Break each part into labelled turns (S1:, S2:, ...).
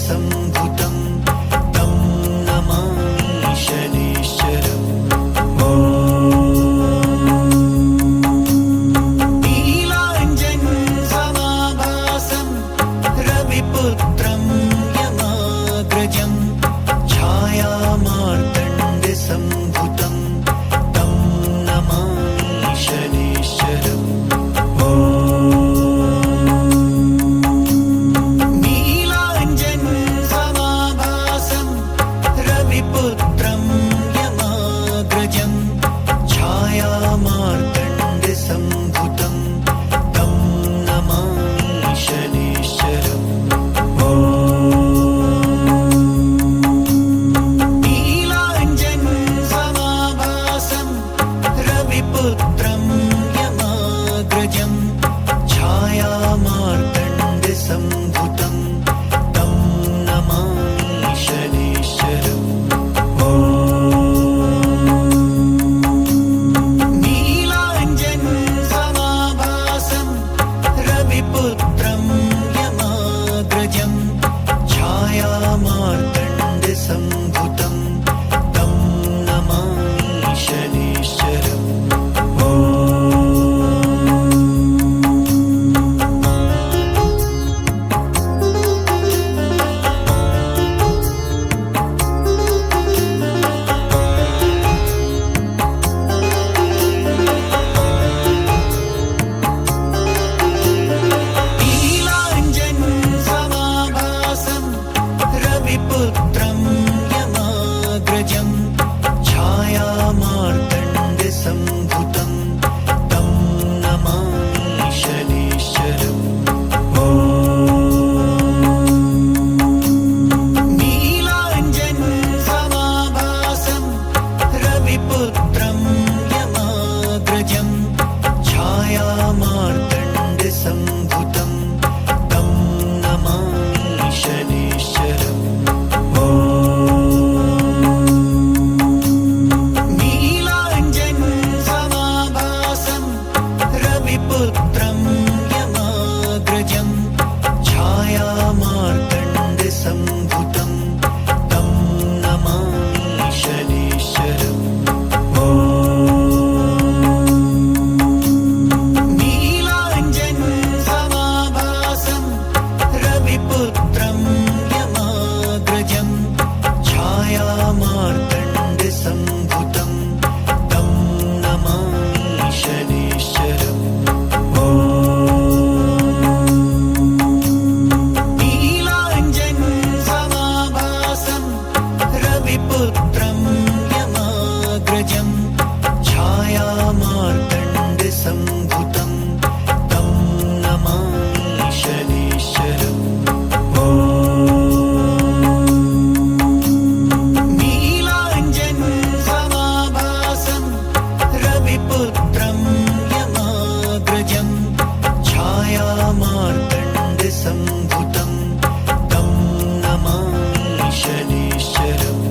S1: सम्भुतं तं नमामि शनैश्चरम् नीलाञ्जनसमाभासं रविपुत्रं यमाग्रजं छायामार्तण्डसम्भुतं तं नमामि शनैश्चरम् पुत्रं यमाग्रजं छायामार्तण्डसम्भुतं तं नमामि शनैश्चरम् नीलाञ्जनसमाभासं रविपुत्रं यमाग्रजं छायामार्तण्डसम्भुतं तं नमामि शनैश्चरम् पुत्रं यमाग्रजं छायामार्तण्डसम्भुतं तं नमामि शनैश्चरम् पुत्रं यमाग्रजं छायामार्तण्डसम्भुतं तं नमामि शनैश्चरम् नीलाञ्जनसमाभासं रविपुत्रं यमाग्रजं छायामार्तण्डसम्भुतं तं नमामि शनैश्चरम् पुत्रं यमाग्रजं छायामार्तण्डसम्भुतं तं नमामि शनैश्चरम् नीलाञ्जनसमाभासं रविपुत्रं यमाग्रजं छायामार्तण्डसम्भुतं तं नमामि शनैश्चरम् पुत्रं यमाग्रजं छायामार्तण्डसम्भुतं तं नमामि शनैश्चरम् नीलाञ्जनसमाभासं रविपुत्रं यमाग्रजं छायामार्तण्डसम्भुतं तं नमामि शनैश्चरम्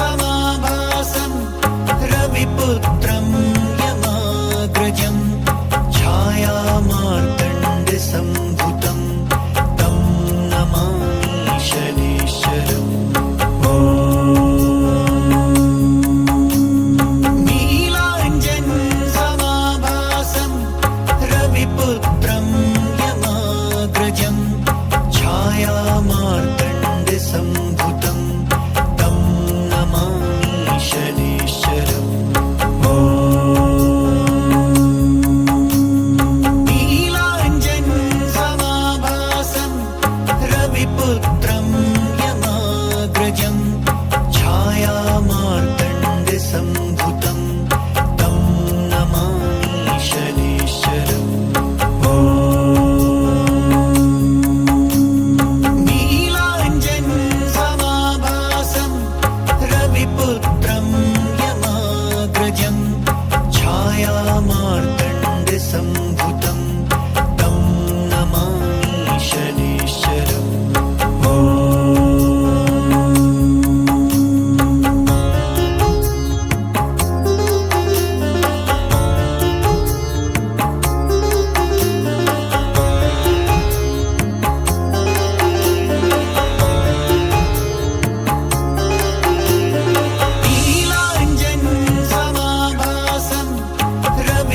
S1: नीलाञ्जनसमाभासं रविपुत्रं यमाग्रजं छायामार्तण्डसम्भुतं तं नमामि शनैश्चरम् नीलाञ्जनसमाभासं रविपुत्रं यमाग्रजं छायामार्तण्डसम्भुतं तं नमामि शनैश्चरम् नीलाञ्जनसमाभासं रविपुत्रं यमाग्रजं छायामार्तण्डसम्भुतं तं नमामि शनैश्चरम् नीलाञ्जनसमाभासं रविपुत्रं यमाग्रजं छायामार्तण्डसम्भुतं तं नमामि शनैश्चरम्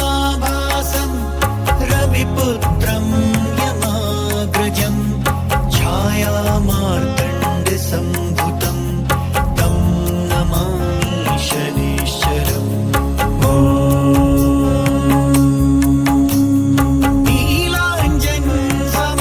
S1: समाभासं रविपुत्रं यमाग्रजं छायामार्तण्डसम्भुतं तं नमामि शनैश्चरम् नीलाञ्जनसमाभासं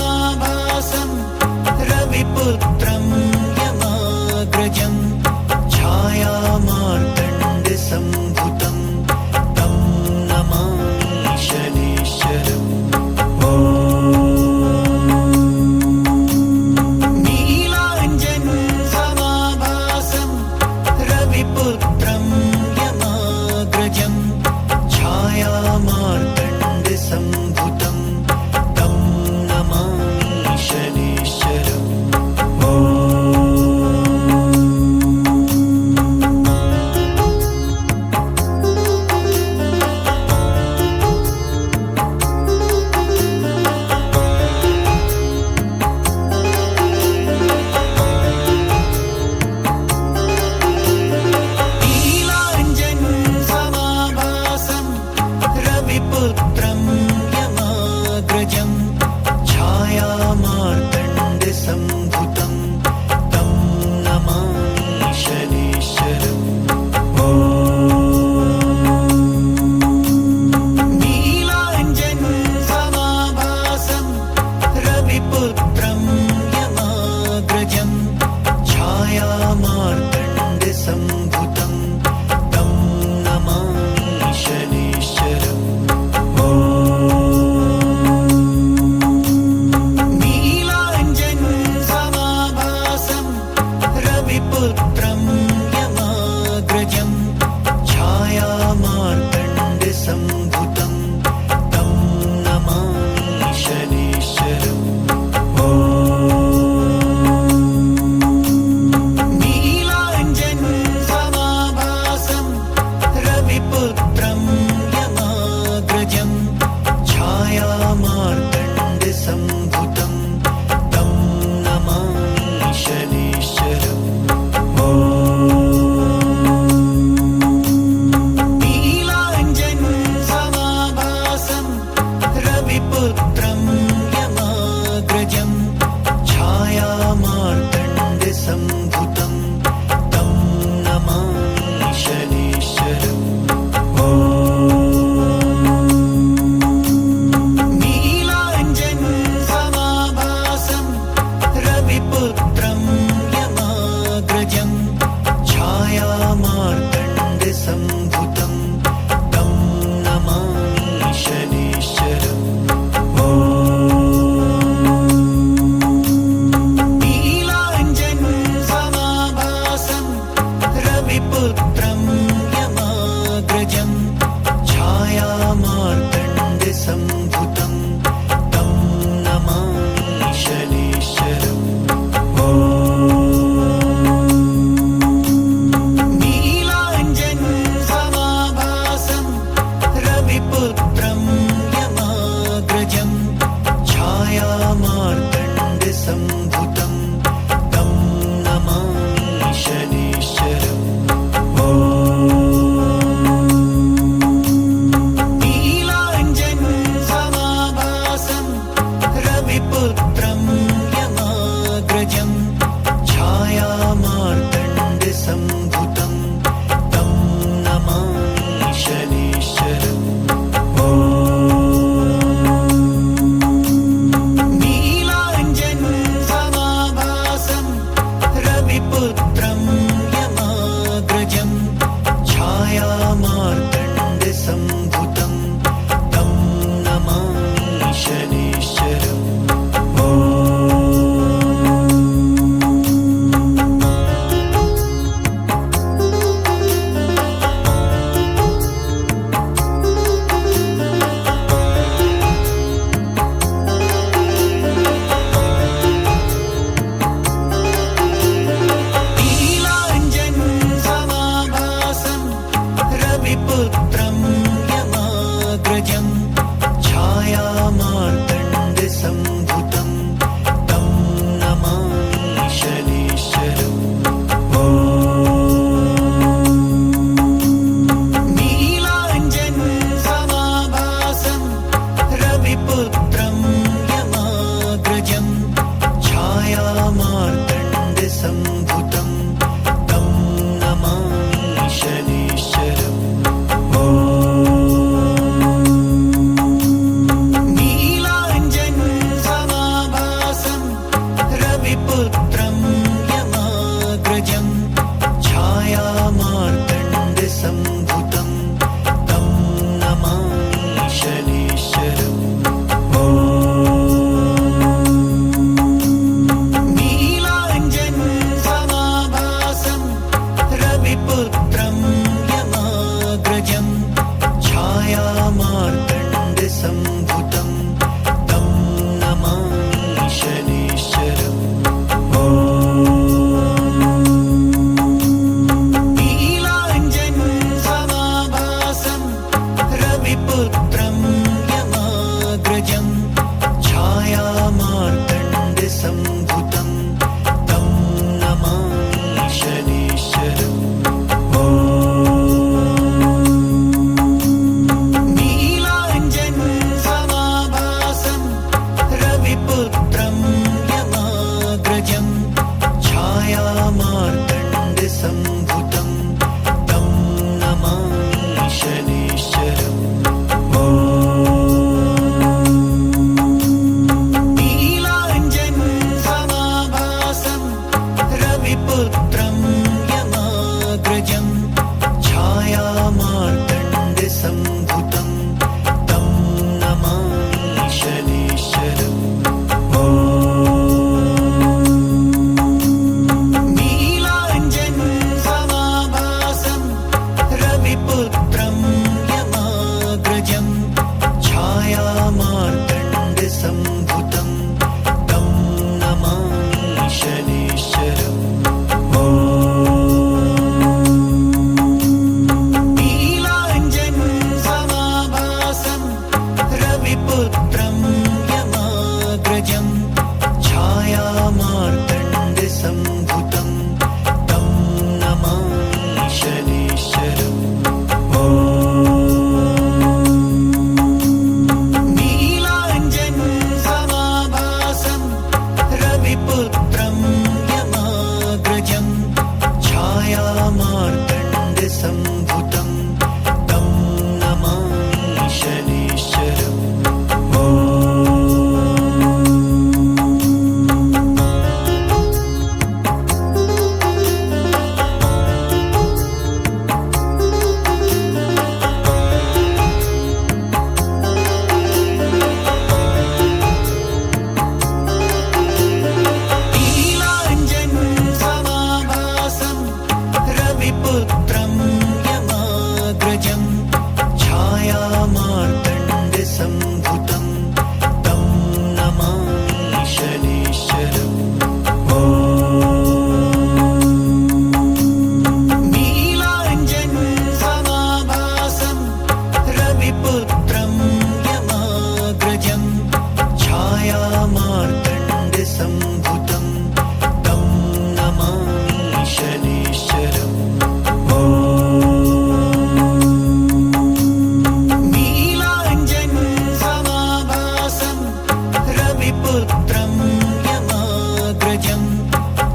S1: सम्भुतं तं नमामि शनेश्वरम् नीलाञ्जनसमाभासं रविपुत्रं यमाग्रजं छायामार्तण्डसम्भुतं तं नमामि शनेश्वरम् नीलाञ्जनसमाभासं रविपुत्रं यमाग्रजं छायामार्तण्डसम्भुतं तं नमामि शनेश्वरम् नीलाञ्जनसमाभासं रविपुत्रं यमाग्रजं छायामार्तण्डसम्भुतं तं नमामि शनेश्वरम् नीलाञ्जनसमाभासं रविपुत्रं यमाग्रजं छायामार्तण्डसम्भुतं तं नमामि शनेश्वरम् नीलाञ्जनसमाभासं रविपुत्रं यमाग्रजं छायामार्तण्डसम्भुतं तं नमामि शनेश्वरम् नीलाञ्जनसमाभासं रविपुत्रं यमाग्रजं छायामार्तण्डसम्भुतं तं नमामि शनेश्वरम् नीलाञ्जनसमाभासं रविपुत्रं यमाग्रजं छायामार्तण्डसम्भुतं तं नमामि शनेश्वरम् नीलाञ्जनसमाभासं रविपुत्रं यमाग्रजं छायामार्तण्डसम्भुतं तं नमामि शनेश्वरम् नीलाञ्जनसमाभासं रविपुत्रं यमाग्रजं छायामार्तण्डसम्भुतं तं नमामि शनेश्वरम् नीलाञ्जनसमाभासं रविपुत्रं यमाग्रजं छायामार्तण्डसम्भुतं तं नमामि शनेश्वरम् नीलाञ्जनसमाभासं रविपुत्रं यमाग्रजं छायामार्तण्डसम्भुतं तं नमामि शनेश्वरम् नीलाञ्जनसमाभासं रविपुत्रं यमाग्रजं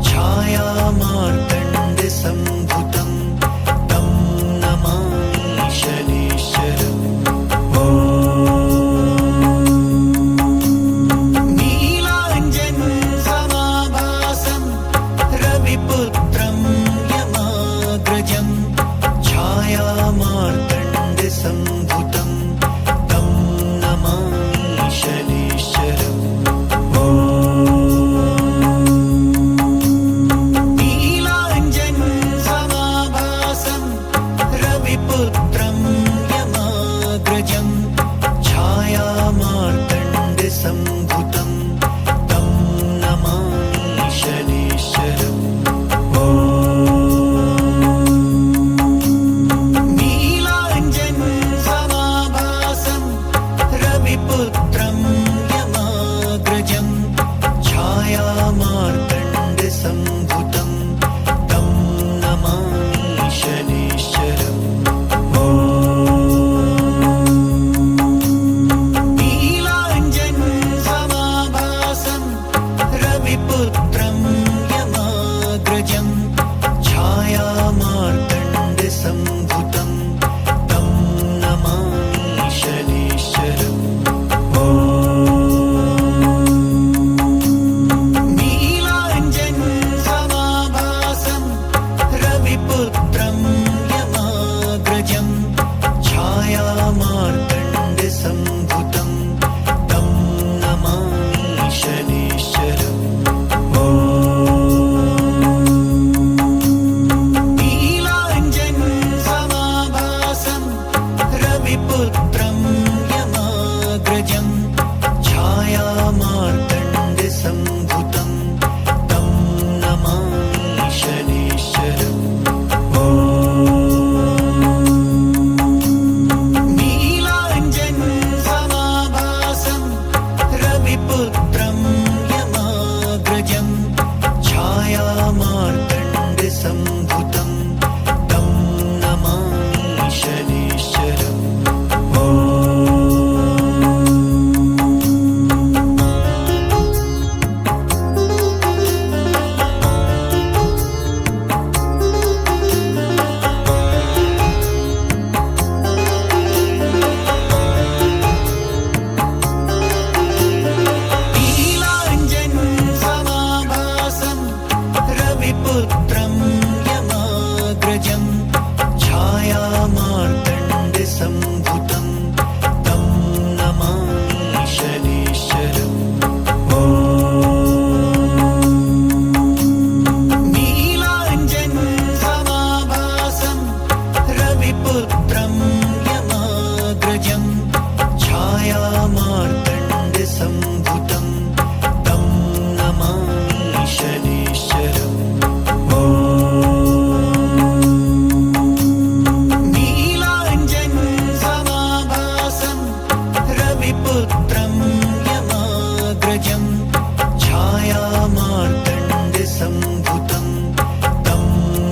S1: छायामार्तण्डसम्भुतं तं नमामि शनेश्वरम् नीलाञ्जनसमाभासं रविपुत्रं यमाग्रजं छायामार्तण्डसम्भुतं तं नमामि शनेश्वरम् नीलाञ्जनसमाभासं रविपुत्रं यमाग्रजं छायामार्तण्डसम्भुतं तं नमामि शनेश्वरम् नीलाञ्जनसमाभासं रविपुत्रं नामाग्रजं छायामार्तण्डसम्भुतं तं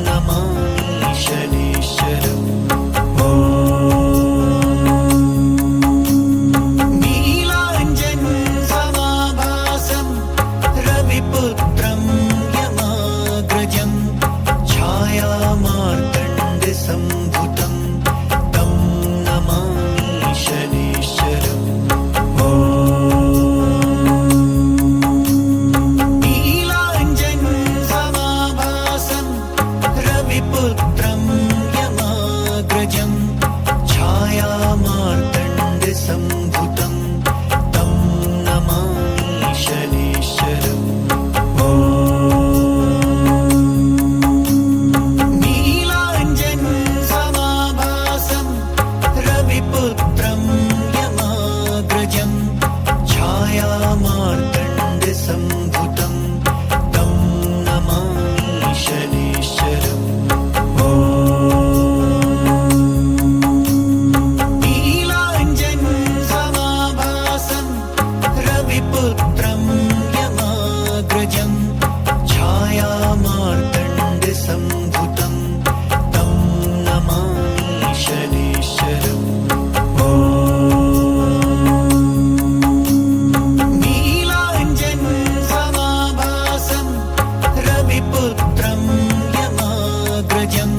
S1: नमामि शनैश्चरम् नीलाञ्जनसमाभासं रविपुत्रं यमाग्रजं छायामार्तण्डसम्भुतं तं नमामि शनैश्चरम् नीलाञ्जनसमाभासं रविपुत्रं यमाग्रजं छायामार्तण्डसम्भुतं तं नमामि शनैश्चरम् नीलाञ्जनसमाभासं रविपुत्रं यमाग्रजं छायामार्तण्डसम्भुतं तं नमामि शनैश्चरम् नीलाञ्जनसमाभासं रविपुत्रं यमाग्रजं छायामार्तण्डसम्भुतं तं नमामि शनैश्चरम् नीलाञ्जनसमाभासं रविपुत्रं यमाग्रजं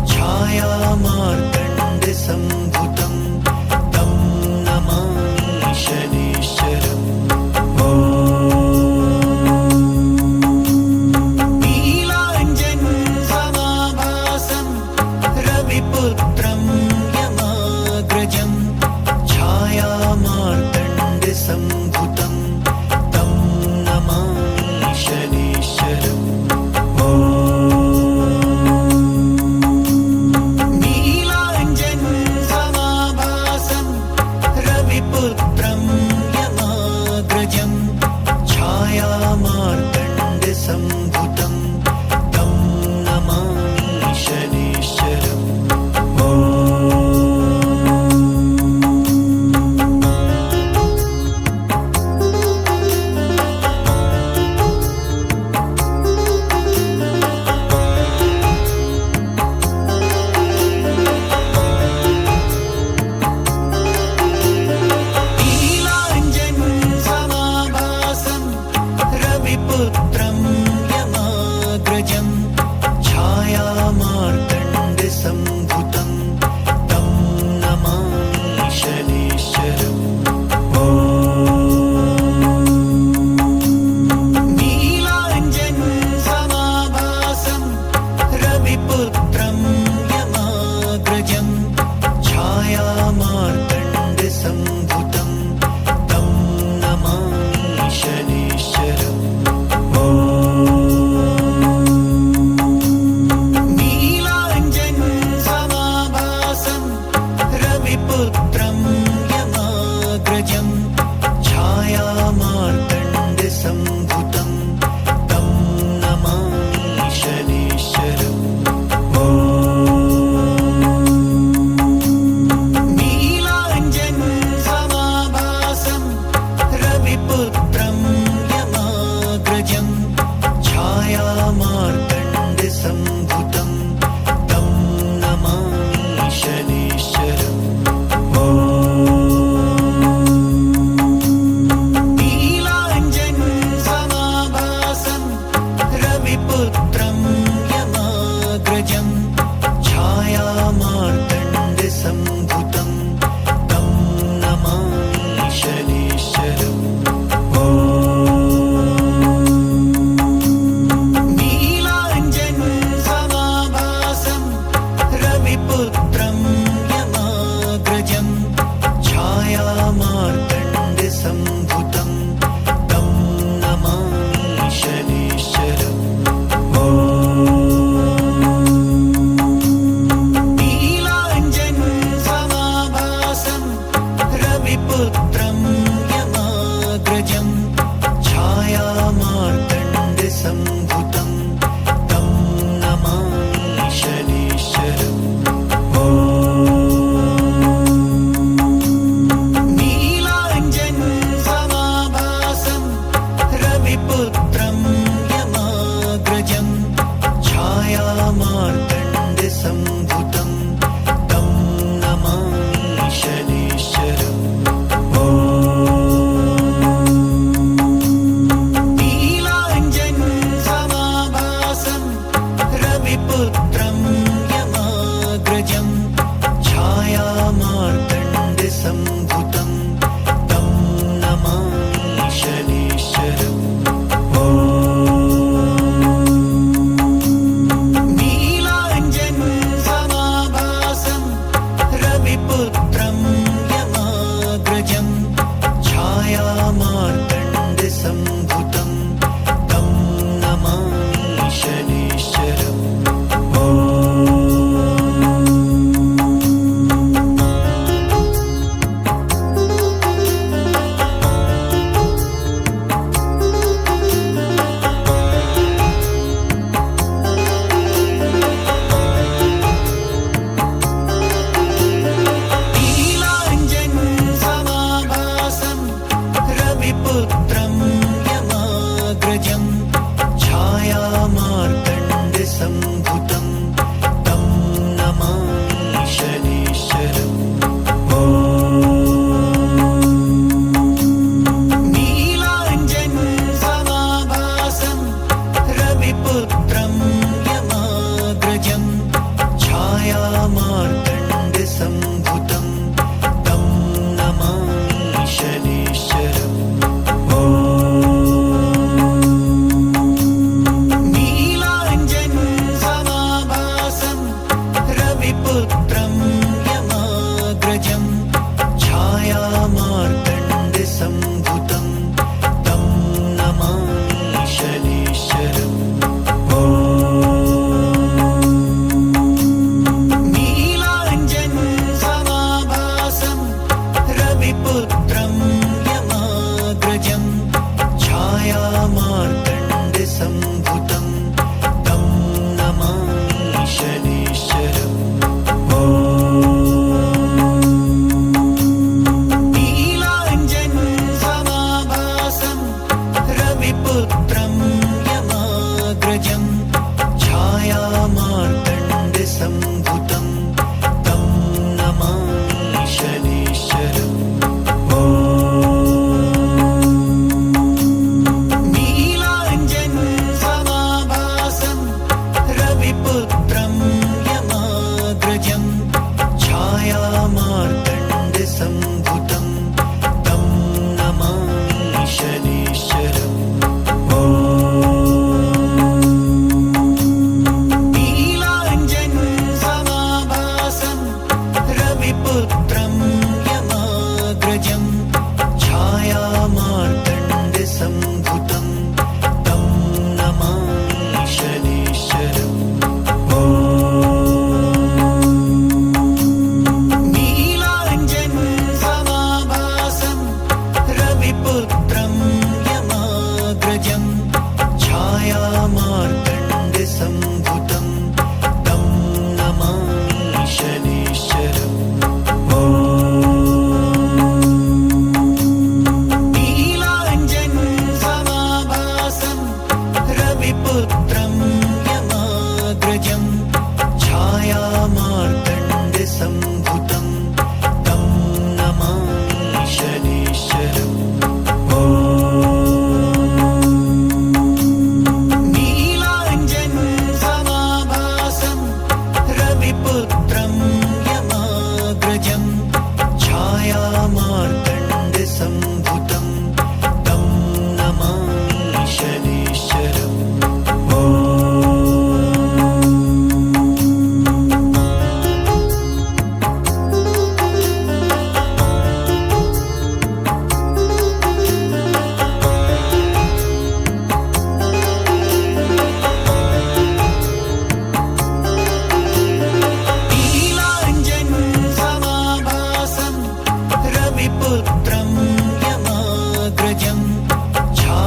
S1: छायामार्तण्डसम्भुतं तं नमामि शनैश्चरम् नीलाञ्जनसमाभासं रविपुत्रं यमाग्रजं छायामार्तण्डसम्भुतं तं नमामि शनैश्चरम् नीलाञ्जनसमाभासं रविपुत्रं यमाग्रजं छायामार्तण्डसम्भुतं तं नमामि शनैश्चरम् नीलाञ्जनसमाभासं रविपुत्रं यमाग्रजं छायामार्तण्डसम्भुतं तं नमामि शनैश्चरम् नीलाञ्जनसमाभासं रविपुत्रं यमाग्रजं छायामार्तण्डसम्भुतं तं नमामि शनैश्चरम् नीलाञ्जनसमाभासं रविपुत्रं यमाग्रजं छायामार्तण्डसम्भुतं तं नमामि शनैश्चरम् नीलाञ्जनसमाभासं रविपुत्रं यमाग्रजं छायामार्तण्डसम्भुतं तं नमामि शनैश्चरम् नीलाञ्जनसमाभासं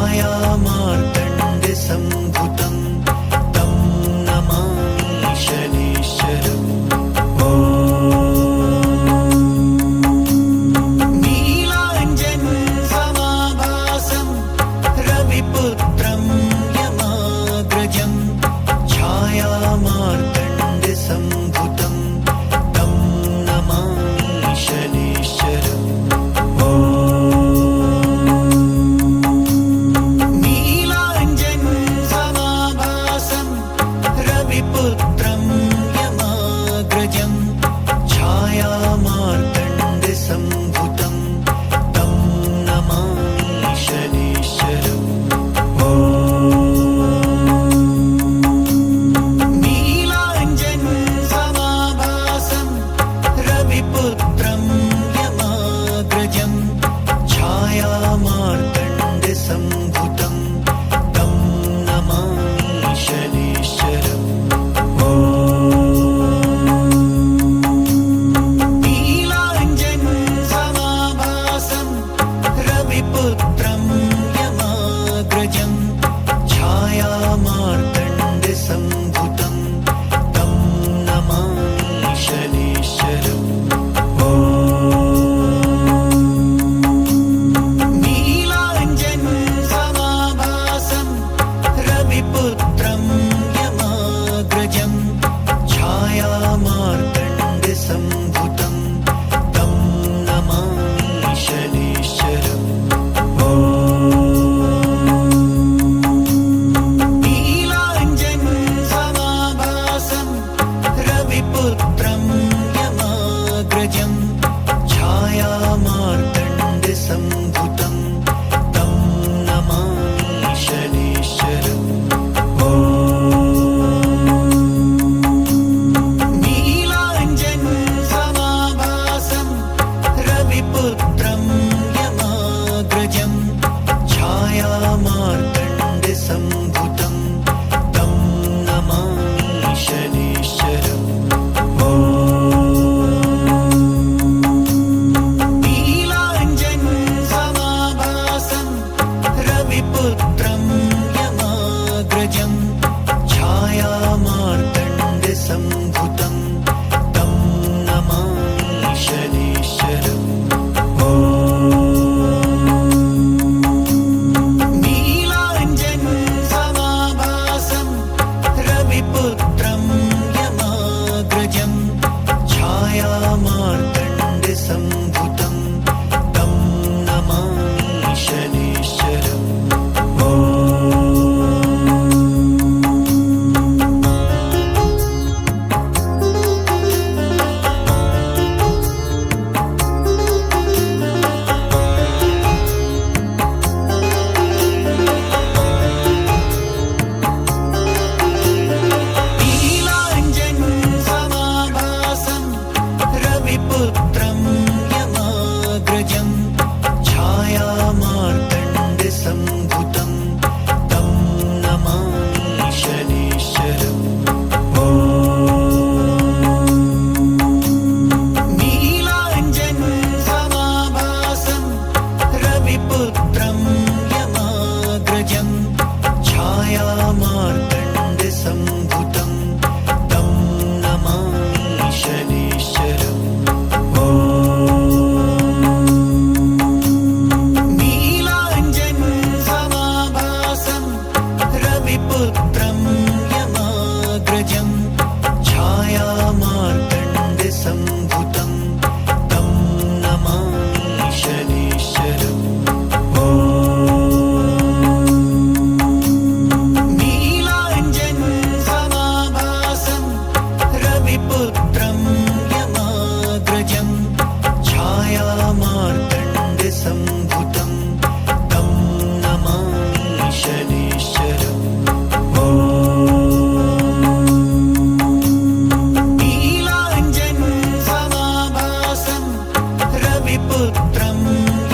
S1: छायामार्तण्डसम्भुतं तं नमामि शनैश्चरम् नीलाञ्जनसमाभासं रविपुत्रं यमाग्रजं छायामार्तण्डसम्भुतं तं नमामि शनैश्चरम् नीलाञ्जनसमाभासं रविपुत्रं यमाग्रजं छायामार्तण्डसम्भुतं तं नमामि शनैश्चरम् नीलाञ्जनसमाभासं रविपुत्रं यमाग्रजं छायामार्तण्डसम्भुतं तं नमामि शनैश्चरम् नीलाञ्जनसमाभासं रविपुत्रं यमाग्रजं छायामार्तण्डसम्भुतं तं नमामि शनैश्चरम् नीलाञ्जनसमाभासं रविपुत्रं यमाग्रजं छायामार्तण्डसम्भुतं तं नमामि शनैश्चरम् नीलाञ्जनसमाभासं रविपुत्रं यमाग्रजं छायामार्तण्डसम्भुतं तं नमामि शनैश्चरम् नीलाञ्जनसमाभासं रविपुत्रं यमाग्रजं छायामार्तण्डसम्भुतं तं नमामि शनैश्चरम् नीलाञ्जनसमाभासं रविपुत्रं यमाग्रजं छायामार्तण्डसम्भुतं तं नमामि शनैश्चरम् नीलाञ्जनसमाभासं रविपुत्रं यमाग्रजं छायामार्तण्डसम्भुतं तं नमामि शनैश्चरम् नीलाञ्जनसमाभासं रविपुत्रं यमाग्रजं छायामार्तण्डसम्भुतं तं नमामि शनैश्चरम् नीलाञ्जनसमाभासं रविपुत्रं यमाग्रजं छायामार्तण्डसम्भुतं तं नमामि शनैश्चरम् नीलाञ्जनसमाभासं रविपुत्रं यमाग्रजं छायामार्तण्डसम्भुतं तं नमामि शनैश्चरम् नीलाञ्जनसमाभासं रविपुत्रं यमाग्रजं छायामार्तण्डसम्भुतं तं नमामि शनैश्चरम् नीलाञ्जनसमाभासं रविपुत्रं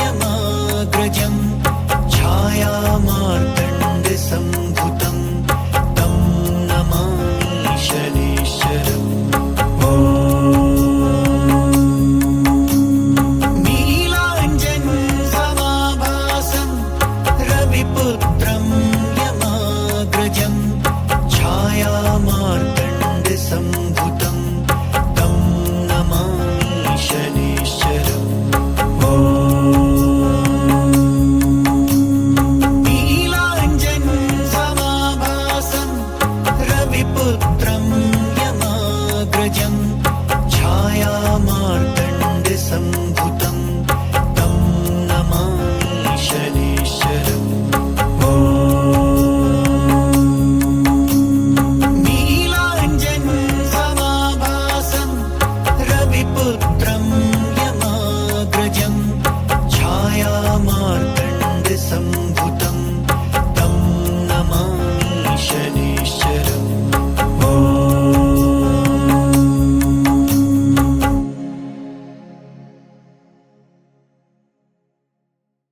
S1: यमाग्रजं छायामार्तण्डसम्भुतं